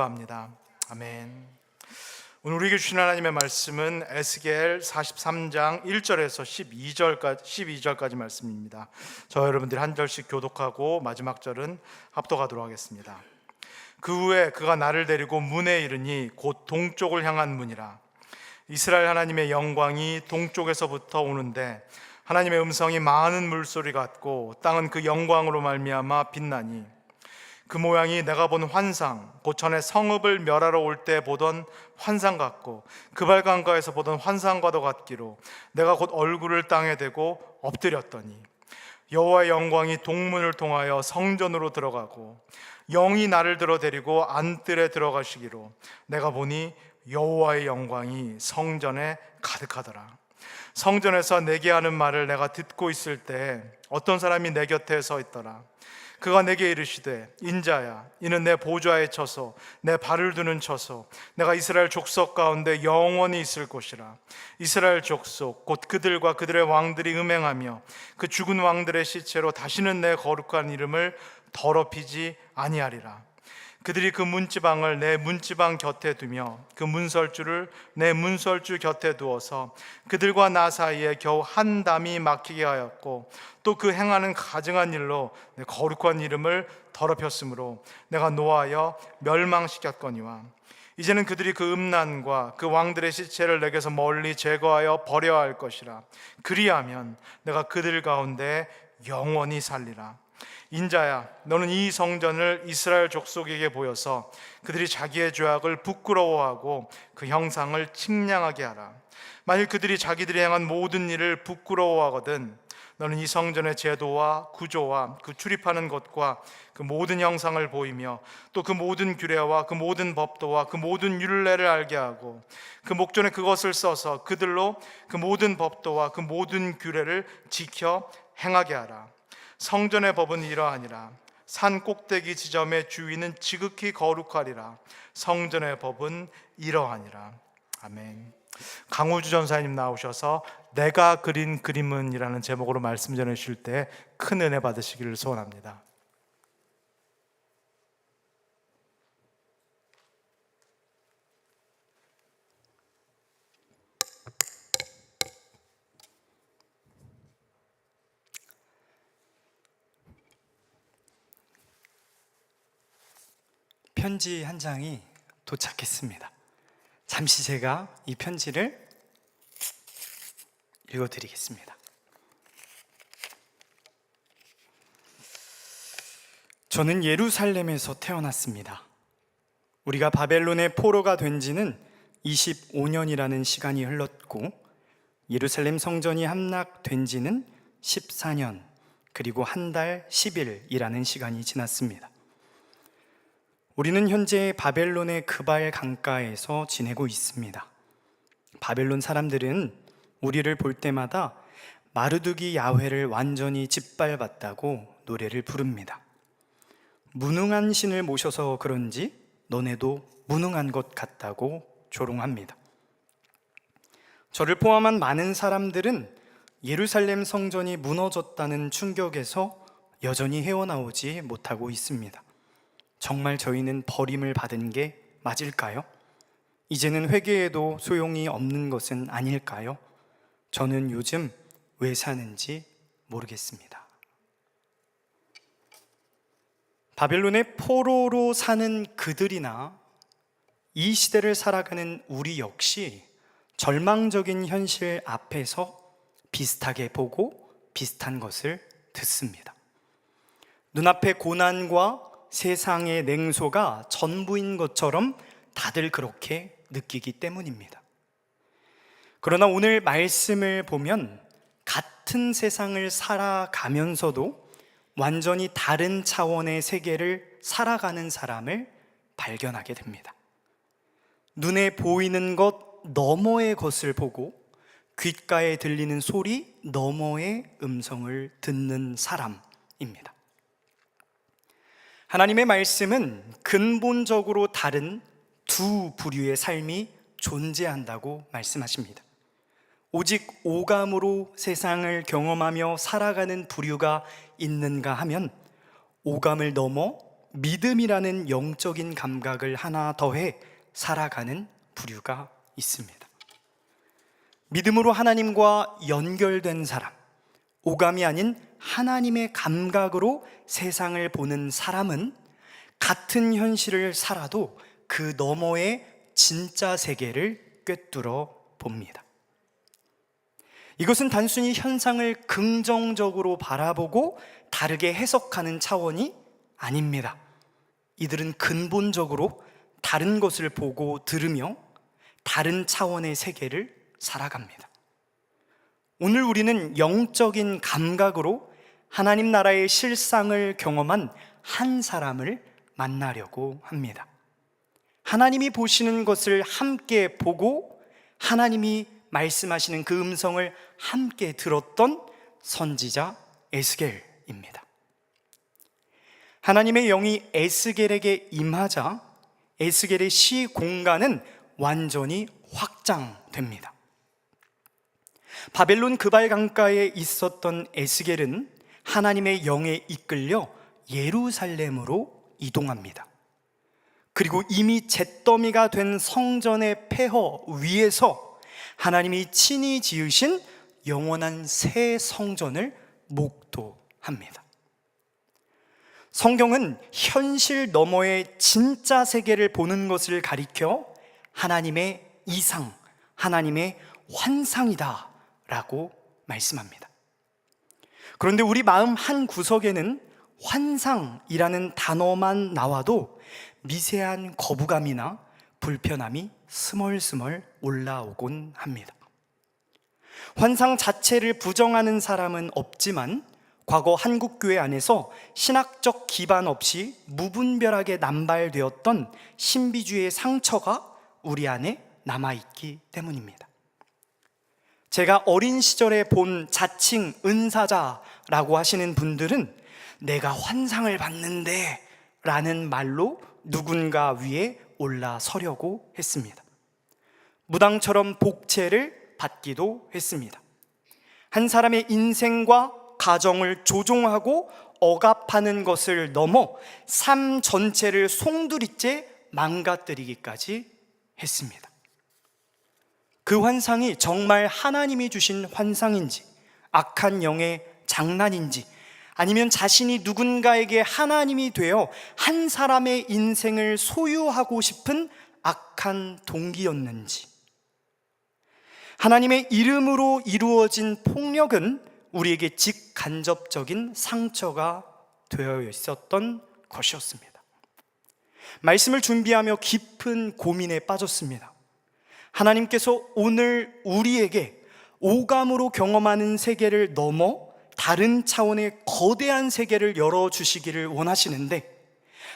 합니다. 아멘. 오늘 우리에게 주신 하나님의 말씀은 에스겔 43장 1절에서 12절까지 말씀입니다. 저 여러분들이 한 절씩 교독하고 마지막 절은 합독하도록 하겠습니다. 그 후에 그가 나를 데리고 문에 이르니 곧 동쪽을 향한 문이라. 이스라엘 하나님의 영광이 동쪽에서부터 오는데 하나님의 음성이 많은 물소리 같고 땅은 그 영광으로 말미암아 빛나니 그 모양이 내가 본 환상, 곧 전에 성읍을 멸하러 올 때 보던 환상 같고 그발 강가에서 보던 환상과도 같기로 내가 곧 얼굴을 땅에 대고 엎드렸더니 여호와의 영광이 동문을 통하여 성전으로 들어가고 영이 나를 들어 데리고 안뜰에 들어가시기로 내가 보니 여호와의 영광이 성전에 가득하더라. 성전에서 내게 하는 말을 내가 듣고 있을 때 어떤 사람이 내 곁에 서 있더라. 그가 내게 이르시되 인자야, 이는 내 보좌에 쳐서 내 발을 두는 처소, 내가 이스라엘 족속 가운데 영원히 있을 곳이라. 이스라엘 족속 곧 그들과 그들의 왕들이 음행하며 그 죽은 왕들의 시체로 다시는 내 거룩한 이름을 더럽히지 아니하리라. 그들이 그 문지방을 내 문지방 곁에 두며 그 문설주를 내 문설주 곁에 두어서 그들과 나 사이에 겨우 한 담이 막히게 하였고 또 그 행하는 가증한 일로 내 거룩한 이름을 더럽혔으므로 내가 노하여 멸망시켰거니와 이제는 그들이 그 음란과 그 왕들의 시체를 내게서 멀리 제거하여 버려야 할 것이라. 그리하면 내가 그들 가운데 영원히 살리라. 인자야, 너는 이 성전을 이스라엘 족속에게 보여서 그들이 자기의 죄악을 부끄러워하고 그 형상을 측량하게 하라. 만일 그들이 자기들이 행한 모든 일을 부끄러워하거든 너는 이 성전의 제도와 구조와 그 출입하는 것과 그 모든 형상을 보이며 또 그 모든 규례와 그 모든 법도와 그 모든 율례를 알게 하고 그 목전에 그것을 써서 그들로 그 모든 법도와 그 모든 규례를 지켜 행하게 하라. 성전의 법은 이러하니라. 산 꼭대기 지점의 주위는 지극히 거룩하리라. 성전의 법은 이러하니라. 아멘. 강우주 전사님 나오셔서 내가 그린 그림은 이라는 제목으로 말씀 전해 주실 때 큰 은혜 받으시기를 소원합니다. 편지 한 장이 도착했습니다. 잠시 제가 이 편지를 읽어드리겠습니다. 저는 예루살렘에서 태어났습니다. 우리가 바벨론의 포로가 된 지는 25년이라는 시간이 흘렀고 예루살렘 성전이 함락된 지는 14년 그리고 한 달 10일이라는 시간이 지났습니다. 우리는 현재 바벨론의 그발 강가에서 지내고 있습니다. 바벨론 사람들은 우리를 볼 때마다 마르두기 야훼를 완전히 짓밟았다고 노래를 부릅니다. 무능한 신을 모셔서 그런지 너네도 무능한 것 같다고 조롱합니다. 저를 포함한 많은 사람들은 예루살렘 성전이 무너졌다는 충격에서 여전히 헤어나오지 못하고 있습니다. 정말 저희는 버림을 받은 게 맞을까요? 이제는 회개해도 소용이 없는 것은 아닐까요? 저는 요즘 왜 사는지 모르겠습니다. 바벨론의 포로로 사는 그들이나 이 시대를 살아가는 우리 역시 절망적인 현실 앞에서 비슷하게 보고 비슷한 것을 듣습니다. 눈앞의 고난과 세상의 냉소가 전부인 것처럼 다들 그렇게 느끼기 때문입니다. 그러나 오늘 말씀을 보면 같은 세상을 살아가면서도 완전히 다른 차원의 세계를 살아가는 사람을 발견하게 됩니다. 눈에 보이는 것 너머의 것을 보고 귓가에 들리는 소리 너머의 음성을 듣는 사람입니다. 하나님의 말씀은 근본적으로 다른 두 부류의 삶이 존재한다고 말씀하십니다. 오직 오감으로 세상을 경험하며 살아가는 부류가 있는가 하면 오감을 넘어 믿음이라는 영적인 감각을 하나 더해 살아가는 부류가 있습니다. 믿음으로 하나님과 연결된 사람, 오감이 아닌 하나님의 감각으로 세상을 보는 사람은 같은 현실을 살아도 그 너머의 진짜 세계를 꿰뚫어 봅니다. 이것은 단순히 현상을 긍정적으로 바라보고 다르게 해석하는 차원이 아닙니다. 이들은 근본적으로 다른 것을 보고 들으며 다른 차원의 세계를 살아갑니다. 오늘 우리는 영적인 감각으로 하나님 나라의 실상을 경험한 한 사람을 만나려고 합니다. 하나님이 보시는 것을 함께 보고 하나님이 말씀하시는 그 음성을 함께 들었던 선지자 에스겔입니다. 하나님의 영이 에스겔에게 임하자 에스겔의 시 공간은 완전히 확장됩니다. 바벨론 그발 강가에 있었던 에스겔은 하나님의 영에 이끌려 예루살렘으로 이동합니다. 그리고 이미 잿더미가 된 성전의 폐허 위에서 하나님이 친히 지으신 영원한 새 성전을 목도합니다. 성경은 현실 너머의 진짜 세계를 보는 것을 가리켜 하나님의 이상, 하나님의 환상이다 라고 말씀합니다. 그런데 우리 마음 한 구석에는 환상이라는 단어만 나와도 미세한 거부감이나 불편함이 스멀스멀 올라오곤 합니다. 환상 자체를 부정하는 사람은 없지만 과거 한국교회 안에서 신학적 기반 없이 무분별하게 남발되었던 신비주의의 상처가 우리 안에 남아있기 때문입니다. 제가 어린 시절에 본 자칭 은사자라고 하시는 분들은 내가 환상을 봤는데 라는 말로 누군가 위에 올라서려고 했습니다. 무당처럼 복채를 받기도 했습니다. 한 사람의 인생과 가정을 조종하고 억압하는 것을 넘어 삶 전체를 송두리째 망가뜨리기까지 했습니다. 그 환상이 정말 하나님이 주신 환상인지, 악한 영의 장난인지, 아니면 자신이 누군가에게 하나님이 되어 한 사람의 인생을 소유하고 싶은 악한 동기였는지, 하나님의 이름으로 이루어진 폭력은 우리에게 직간접적인 상처가 되어 있었던 것이었습니다. 말씀을 준비하며 깊은 고민에 빠졌습니다. 하나님께서 오늘 우리에게 오감으로 경험하는 세계를 넘어 다른 차원의 거대한 세계를 열어주시기를 원하시는데,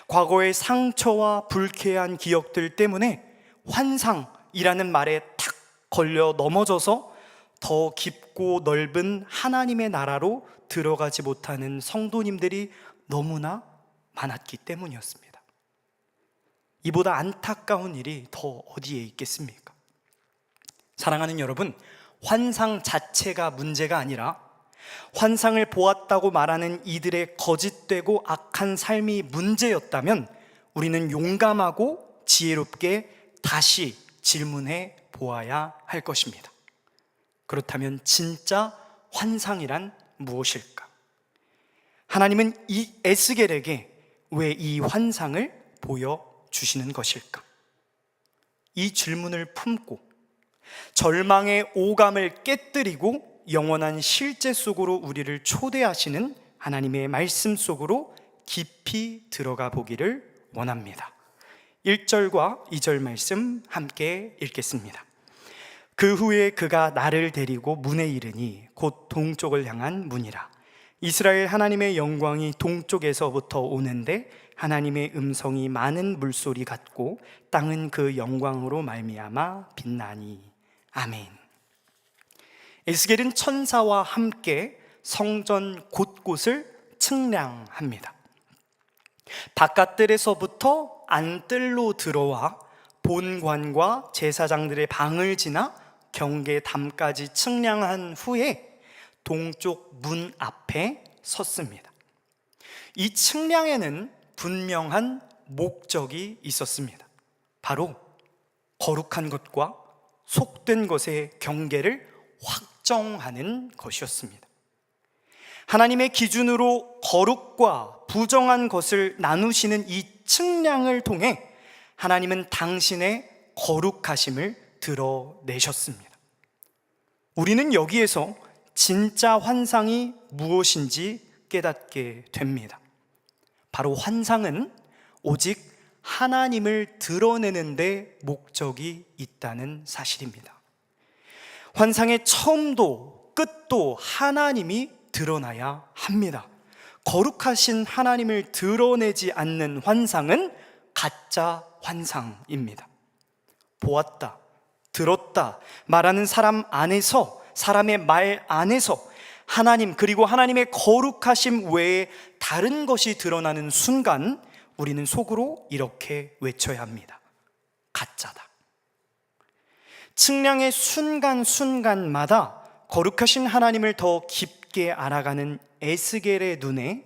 과거의 상처와 불쾌한 기억들 때문에 환상이라는 말에 탁 걸려 넘어져서 더 깊고 넓은 하나님의 나라로 들어가지 못하는 성도님들이 너무나 많았기 때문이었습니다. 이보다 안타까운 일이 더 어디에 있겠습니까? 사랑하는 여러분, 환상 자체가 문제가 아니라 환상을 보았다고 말하는 이들의 거짓되고 악한 삶이 문제였다면 우리는 용감하고 지혜롭게 다시 질문해 보아야 할 것입니다. 그렇다면 진짜 환상이란 무엇일까? 하나님은 이 에스겔에게 왜 이 환상을 보여주시는 것일까? 이 질문을 품고 절망의 오감을 깨뜨리고 영원한 실제 속으로 우리를 초대하시는 하나님의 말씀 속으로 깊이 들어가 보기를 원합니다. 1절과 2절 말씀 함께 읽겠습니다. 그 후에 그가 나를 데리고 문에 이르니 곧 동쪽을 향한 문이라. 이스라엘 하나님의 영광이 동쪽에서부터 오는데 하나님의 음성이 많은 물소리 같고 땅은 그 영광으로 말미암아 빛나니. 아멘. 에스겔은 천사와 함께 성전 곳곳을 측량합니다. 바깥들에서부터 안뜰로 들어와 본관과 제사장들의 방을 지나 경계담까지 측량한 후에 동쪽 문 앞에 섰습니다. 이 측량에는 분명한 목적이 있었습니다. 바로 거룩한 것과 속된 것의 경계를 확정하는 것이었습니다. 하나님의 기준으로 거룩과 부정한 것을 나누시는 이 측량을 통해 하나님은 당신의 거룩하심을 드러내셨습니다. 우리는 여기에서 진짜 환상이 무엇인지 깨닫게 됩니다. 바로 환상은 오직 하나님을 드러내는 데 목적이 있다는 사실입니다. 환상의 처음도 끝도 하나님이 드러나야 합니다. 거룩하신 하나님을 드러내지 않는 환상은 가짜 환상입니다. 보았다, 들었다 말하는 사람 안에서, 사람의 말 안에서 하나님 그리고 하나님의 거룩하심 외에 다른 것이 드러나는 순간 우리는 속으로 이렇게 외쳐야 합니다. 가짜다. 측량의 순간순간마다 거룩하신 하나님을 더 깊게 알아가는 에스겔의 눈에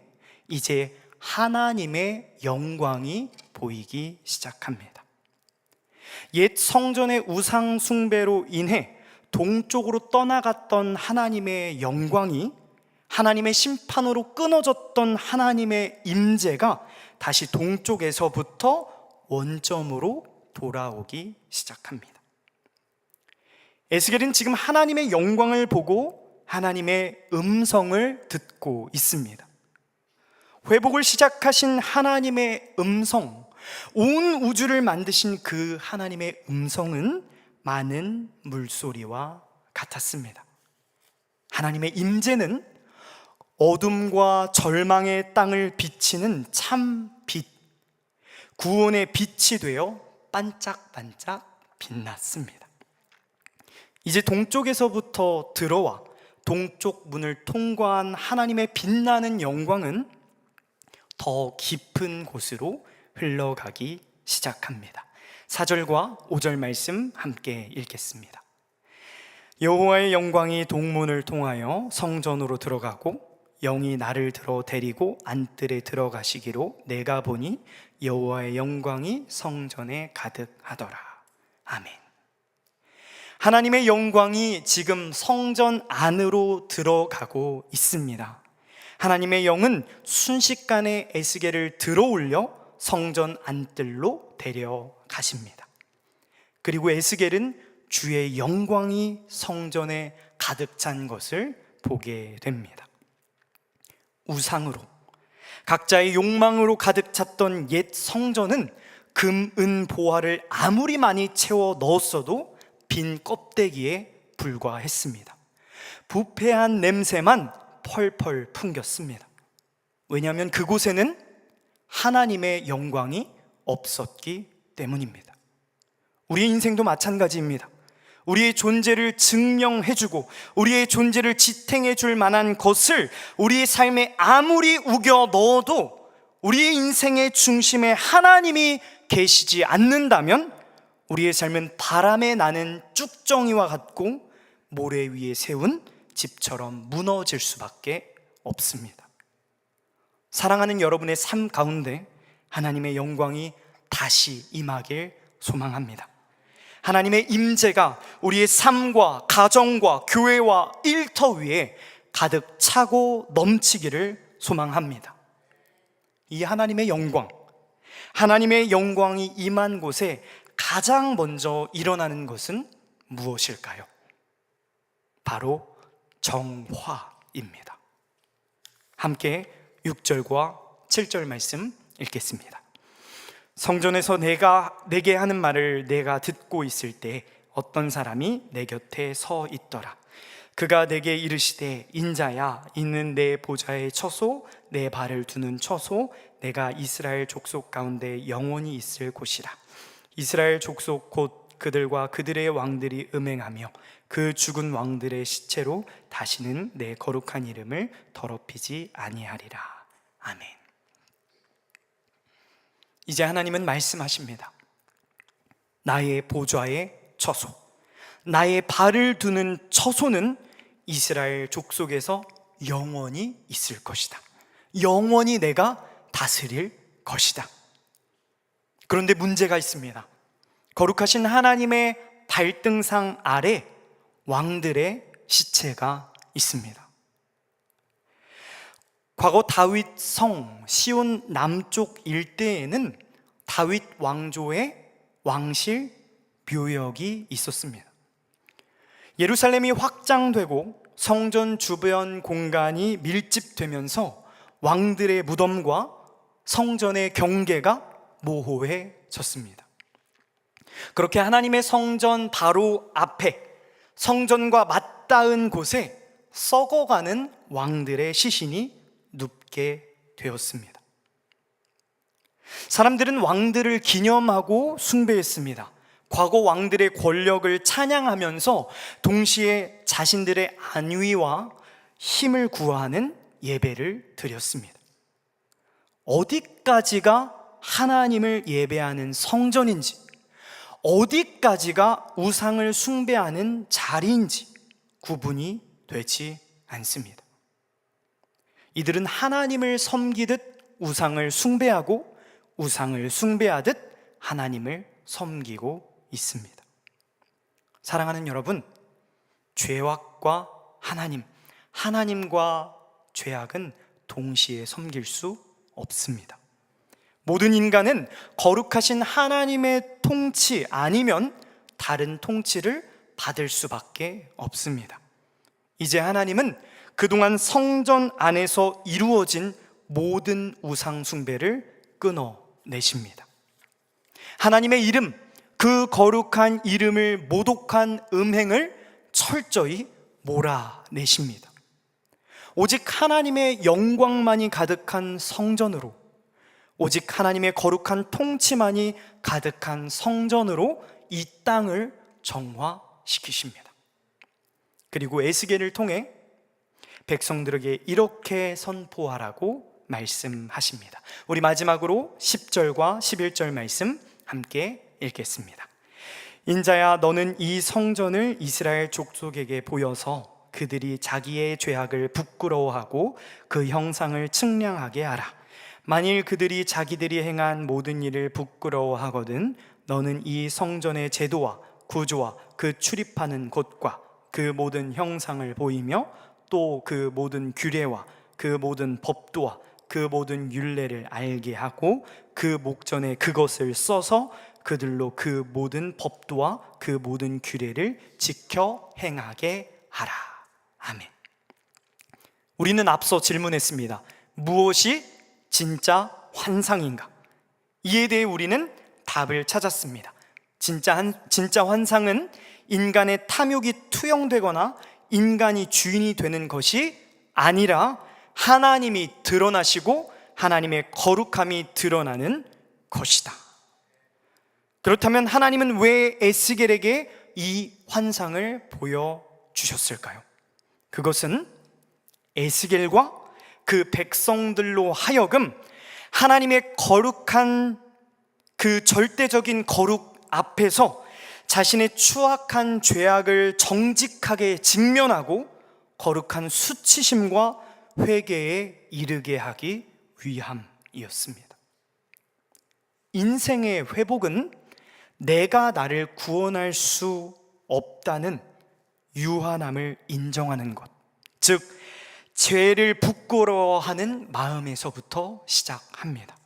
이제 하나님의 영광이 보이기 시작합니다. 옛 성전의 우상 숭배로 인해 동쪽으로 떠나갔던 하나님의 영광이, 하나님의 심판으로 끊어졌던 하나님의 임재가 다시 동쪽에서부터 원점으로 돌아오기 시작합니다. 에스겔은 지금 하나님의 영광을 보고 하나님의 음성을 듣고 있습니다. 회복을 시작하신 하나님의 음성, 온 우주를 만드신 그 하나님의 음성은 많은 물소리와 같았습니다. 하나님의 임재는 어둠과 절망의 땅을 비치는 참 빛, 구원의 빛이 되어 반짝반짝 빛났습니다. 이제 동쪽에서부터 들어와 동쪽 문을 통과한 하나님의 빛나는 영광은 더 깊은 곳으로 흘러가기 시작합니다. 4절과 5절 말씀 함께 읽겠습니다. 여호와의 영광이 동문을 통하여 성전으로 들어가고 영이 나를 들어 데리고 안뜰에 들어가시기로 내가 보니 여호와의 영광이 성전에 가득하더라. 아멘. 하나님의 영광이 지금 성전 안으로 들어가고 있습니다. 하나님의 영은 순식간에 에스겔을 들어올려 성전 안뜰로 데려가십니다. 그리고 에스겔은 주의 영광이 성전에 가득 찬 것을 보게 됩니다. 우상으로, 각자의 욕망으로 가득 찼던 옛 성전은 금, 은, 보화를 아무리 많이 채워 넣었어도 빈 껍데기에 불과했습니다. 부패한 냄새만 펄펄 풍겼습니다. 왜냐하면 그곳에는 하나님의 영광이 없었기 때문입니다. 우리의 인생도 마찬가지입니다. 우리의 존재를 증명해주고 우리의 존재를 지탱해줄 만한 것을 우리의 삶에 아무리 우겨 넣어도 우리의 인생의 중심에 하나님이 계시지 않는다면 우리의 삶은 바람에 나는 쭉정이와 같고 모래 위에 세운 집처럼 무너질 수밖에 없습니다. 사랑하는 여러분의 삶 가운데 하나님의 영광이 다시 임하길 소망합니다. 하나님의 임재가 우리의 삶과 가정과 교회와 일터 위에 가득 차고 넘치기를 소망합니다. 이 하나님의 영광, 하나님의 영광이 임한 곳에 가장 먼저 일어나는 것은 무엇일까요? 바로 정화입니다. 함께 6절과 7절 말씀 읽겠습니다. 성전에서 내게 하는 말을 내가 듣고 있을 때 어떤 사람이 내 곁에 서 있더라. 그가 내게 이르시되 인자야, 이는 내 보좌의 처소, 내 발을 두는 처소, 내가 이스라엘 족속 가운데 영원히 있을 곳이라. 이스라엘 족속 곧 그들과 그들의 왕들이 음행하며 그 죽은 왕들의 시체로 다시는 내 거룩한 이름을 더럽히지 아니하리라. 아멘. 이제 하나님은 말씀하십니다. 나의 보좌의 처소, 나의 발을 두는 처소는 이스라엘 족속에서 영원히 있을 것이다. 영원히 내가 다스릴 것이다. 그런데 문제가 있습니다. 거룩하신 하나님의 발등상 아래 왕들의 시체가 있습니다. 과거 다윗 성 시온 남쪽 일대에는 다윗 왕조의 왕실 묘역이 있었습니다. 예루살렘이 확장되고 성전 주변 공간이 밀집되면서 왕들의 무덤과 성전의 경계가 모호해졌습니다. 그렇게 하나님의 성전 바로 앞에 성전과 맞닿은 곳에 썩어가는 왕들의 시신이 눕게 되었습니다. 사람들은 왕들을 기념하고 숭배했습니다. 과거 왕들의 권력을 찬양하면서 동시에 자신들의 안위와 힘을 구하는 예배를 드렸습니다. 어디까지가 하나님을 예배하는 성전인지, 어디까지가 우상을 숭배하는 자리인지 구분이 되지 않습니다. 이들은 하나님을 섬기듯 우상을 숭배하고 우상을 숭배하듯 하나님을 섬기고 있습니다. 사랑하는 여러분, 죄악과 하나님, 하나님과 죄악은 동시에 섬길 수 없습니다. 모든 인간은 거룩하신 하나님의 통치 아니면 다른 통치를 받을 수밖에 없습니다. 이제 하나님은 그동안 성전 안에서 이루어진 모든 우상 숭배를 끊어내십니다. 하나님의 이름, 그 거룩한 이름을 모독한 음행을 철저히 몰아내십니다. 오직 하나님의 영광만이 가득한 성전으로, 오직 하나님의 거룩한 통치만이 가득한 성전으로 이 땅을 정화시키십니다. 그리고 에스겔을 통해 백성들에게 이렇게 선포하라고 말씀하십니다. 우리 마지막으로 10절과 11절 말씀 함께 읽겠습니다. 인자야, 너는 이 성전을 이스라엘 족속에게 보여서 그들이 자기의 죄악을 부끄러워하고 그 형상을 측량하게 하라. 만일 그들이 자기들이 행한 모든 일을 부끄러워하거든 너는 이 성전의 제도와 구조와 그 출입하는 곳과 그 모든 형상을 보이며 또 그 모든 규례와 그 모든 법도와 그 모든 율례를 알게 하고 그 목전에 그것을 써서 그들로 그 모든 법도와 그 모든 규례를 지켜 행하게 하라. 아멘. 우리는 앞서 질문했습니다. 무엇이 진짜 환상인가? 이에 대해 우리는 답을 찾았습니다. 진짜 환상은 인간의 탐욕이 투영되거나 인간이 주인이 되는 것이 아니라 하나님이 드러나시고 하나님의 거룩함이 드러나는 것이다. 그렇다면 하나님은 왜 에스겔에게 이 환상을 보여주셨을까요? 그것은 에스겔과 그 백성들로 하여금 하나님의 거룩한 그 절대적인 거룩 앞에서 자신의 추악한 죄악을 정직하게 직면하고 거룩한 수치심과 회개에 이르게 하기 위함이었습니다. 인생의 회복은 내가 나를 구원할 수 없다는 유한함을 인정하는 것, 즉 죄를 부끄러워하는 마음에서부터 시작합니다.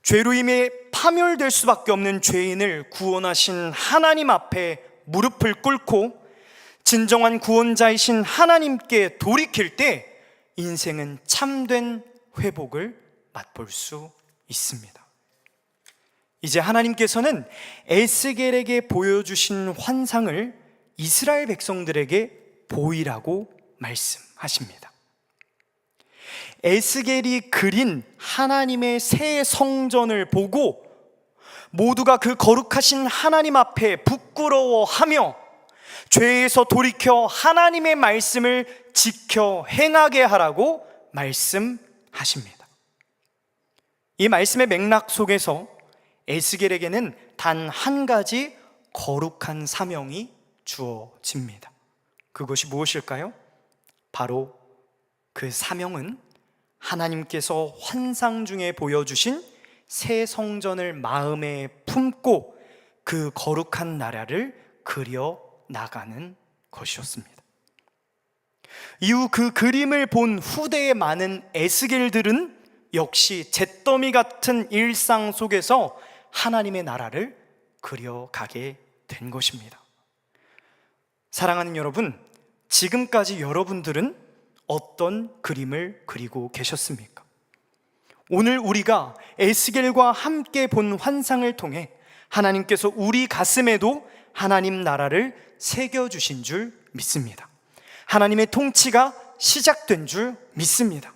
죄로 인해 파멸될 수밖에 없는 죄인을 구원하신 하나님 앞에 무릎을 꿇고 진정한 구원자이신 하나님께 돌이킬 때 인생은 참된 회복을 맛볼 수 있습니다. 이제 하나님께서는 에스겔에게 보여주신 환상을 이스라엘 백성들에게 보이라고 말씀하십니다. 에스겔이 그린 하나님의 새 성전을 보고 모두가 그 거룩하신 하나님 앞에 부끄러워하며 죄에서 돌이켜 하나님의 말씀을 지켜 행하게 하라고 말씀하십니다. 이 말씀의 맥락 속에서 에스겔에게는 단 한 가지 거룩한 사명이 주어집니다. 그것이 무엇일까요? 바로 그 사명은 하나님께서 환상 중에 보여주신 새 성전을 마음에 품고 그 거룩한 나라를 그려 나가는 것이었습니다. 이후 그 그림을 본 후대의 많은 에스겔들은 역시 잿더미 같은 일상 속에서 하나님의 나라를 그려가게 된 것입니다. 사랑하는 여러분, 지금까지 여러분들은 어떤 그림을 그리고 계셨습니까? 오늘 우리가 에스겔과 함께 본 환상을 통해 하나님께서 우리 가슴에도 하나님 나라를 새겨주신 줄 믿습니다. 하나님의 통치가 시작된 줄 믿습니다.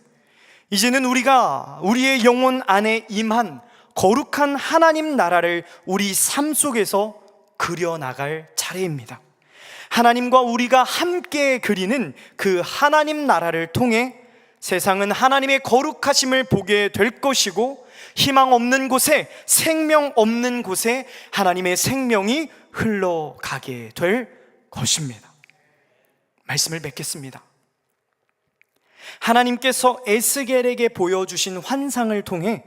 이제는 우리가 우리의 영혼 안에 임한 거룩한 하나님 나라를 우리 삶 속에서 그려나갈 차례입니다. 하나님과 우리가 함께 그리는 그 하나님 나라를 통해 세상은 하나님의 거룩하심을 보게 될 것이고, 희망 없는 곳에, 생명 없는 곳에 하나님의 생명이 흘러가게 될 것입니다. 말씀을 맺겠습니다. 하나님께서 에스겔에게 보여주신 환상을 통해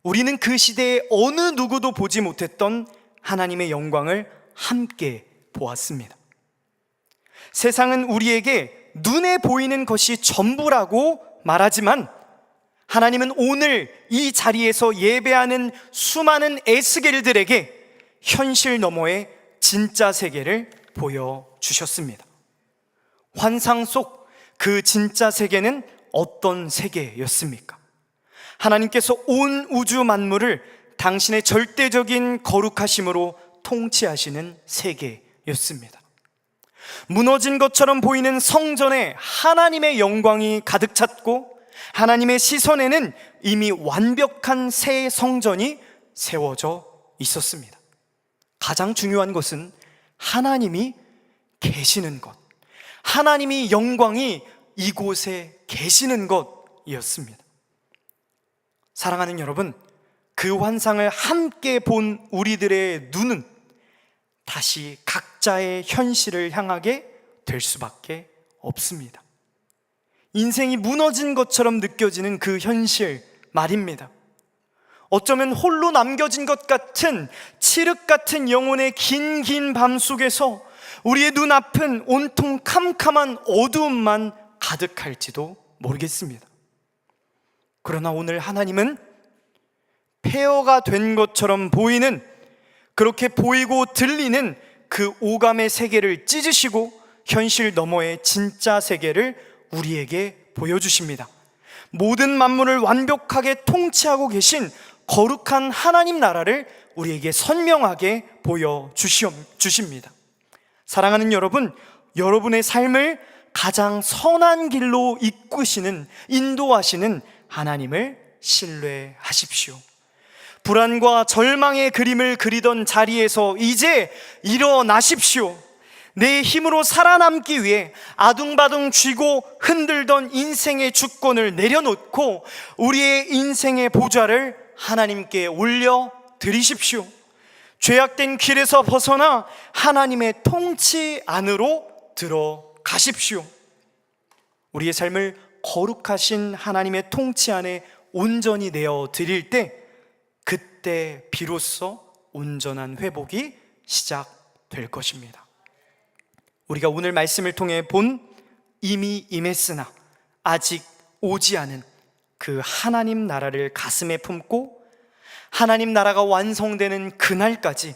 우리는 그 시대에 어느 누구도 보지 못했던 하나님의 영광을 함께 보았습니다. 세상은 우리에게 눈에 보이는 것이 전부라고 말하지만, 하나님은 오늘 이 자리에서 예배하는 수많은 에스겔들에게 현실 너머의 진짜 세계를 보여주셨습니다. 환상 속 그 진짜 세계는 어떤 세계였습니까? 하나님께서 온 우주 만물을 당신의 절대적인 거룩하심으로 통치하시는 세계였습니다. 무너진 것처럼 보이는 성전에 하나님의 영광이 가득 찼고, 하나님의 시선에는 이미 완벽한 새 성전이 세워져 있었습니다. 가장 중요한 것은 하나님이 계시는 것, 하나님이 영광이 이곳에 계시는 것이었습니다. 사랑하는 여러분, 그 환상을 함께 본 우리들의 눈은 다시 각자의 현실을 향하게 될 수밖에 없습니다. 인생이 무너진 것처럼 느껴지는 그 현실 말입니다. 어쩌면 홀로 남겨진 것 같은 칠흑 같은 영혼의 긴 밤 속에서 우리의 눈앞은 온통 캄캄한 어두움만 가득할지도 모르겠습니다. 그러나 오늘 하나님은 폐허가 된 것처럼 보이는, 그렇게 보이고 들리는 그 오감의 세계를 찢으시고 현실 너머의 진짜 세계를 우리에게 보여주십니다. 모든 만물을 완벽하게 통치하고 계신 거룩한 하나님 나라를 우리에게 선명하게 보여주십니다. 사랑하는 여러분, 여러분의 삶을 가장 선한 길로 이끄시는, 인도하시는 하나님을 신뢰하십시오. 불안과 절망의 그림을 그리던 자리에서 이제 일어나십시오. 내 힘으로 살아남기 위해 아둥바둥 쥐고 흔들던 인생의 주권을 내려놓고 우리의 인생의 보좌를 하나님께 올려드리십시오. 죄악된 길에서 벗어나 하나님의 통치 안으로 들어가십시오. 우리의 삶을 거룩하신 하나님의 통치 안에 온전히 내어 드릴 때, 그때 비로소 온전한 회복이 시작될 것입니다. 우리가 오늘 말씀을 통해 본 이미 임했으나 아직 오지 않은 그 하나님 나라를 가슴에 품고 하나님 나라가 완성되는 그날까지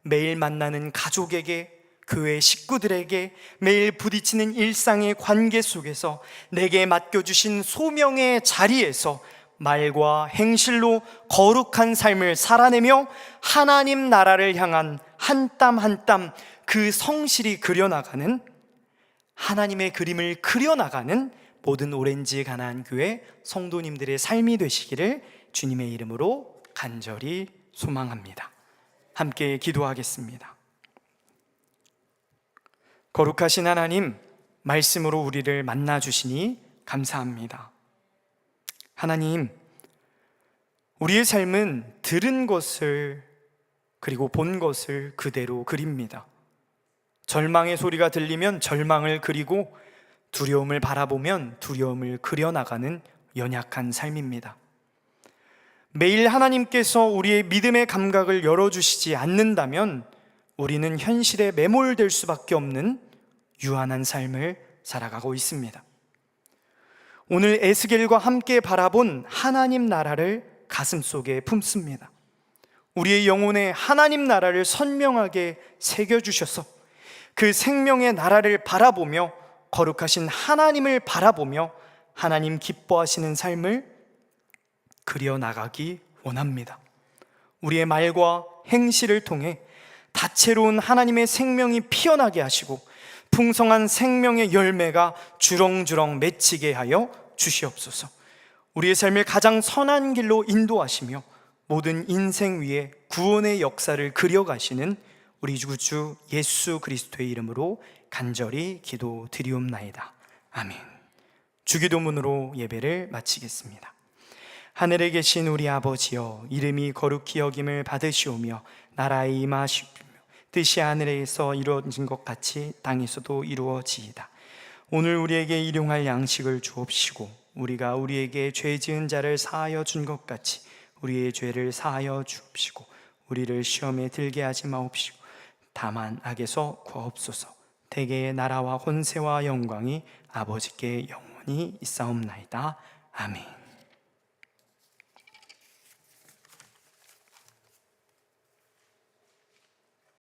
매일 만나는 가족에게, 교회 식구들에게, 매일 부딪히는 일상의 관계 속에서 내게 맡겨주신 소명의 자리에서 말과 행실로 거룩한 삶을 살아내며 하나님 나라를 향한 한 땀 한 땀 그 성실히 그려나가는, 하나님의 그림을 그려나가는 모든 오렌지 가나안 교회 성도님들의 삶이 되시기를 주님의 이름으로 간절히 소망합니다. 함께 기도하겠습니다. 거룩하신 하나님, 말씀으로 우리를 만나주시니 감사합니다. 하나님, 우리의 삶은 들은 것을 그리고 본 것을 그대로 그립니다. 절망의 소리가 들리면 절망을 그리고 두려움을 바라보면 두려움을 그려나가는 연약한 삶입니다. 매일 하나님께서 우리의 믿음의 감각을 열어주시지 않는다면 우리는 현실에 매몰될 수밖에 없는 유한한 삶을 살아가고 있습니다. 오늘 에스겔과 함께 바라본 하나님 나라를 가슴속에 품습니다. 우리의 영혼에 하나님 나라를 선명하게 새겨주셔서 그 생명의 나라를 바라보며 거룩하신 하나님을 바라보며 하나님 기뻐하시는 삶을 그려나가기 원합니다. 우리의 말과 행실을 통해 다채로운 하나님의 생명이 피어나게 하시고 풍성한 생명의 열매가 주렁주렁 맺히게 하여 주시옵소서. 우리의 삶을 가장 선한 길로 인도하시며 모든 인생 위에 구원의 역사를 그려가시는 우리 주 예수 그리스도의 이름으로 간절히 기도드리옵나이다. 아멘. 주기도문으로 예배를 마치겠습니다. 하늘에 계신 우리 아버지여, 이름이 거룩히 여김을 받으시오며 나라에 임하시며 뜻이 하늘에서 이루어진 것 같이 땅에서도 이루어지이다. 오늘 우리에게 일용할 양식을 주옵시고 우리가 우리에게 죄 지은 자를 사하여 준 것 같이 우리의 죄를 사하여 주옵시고 우리를 시험에 들게 하지 마옵시고 다만 악에서 구하옵소서. 대개의 나라와 권세와 영광이 아버지께 영원히 있사옵나이다. 아멘.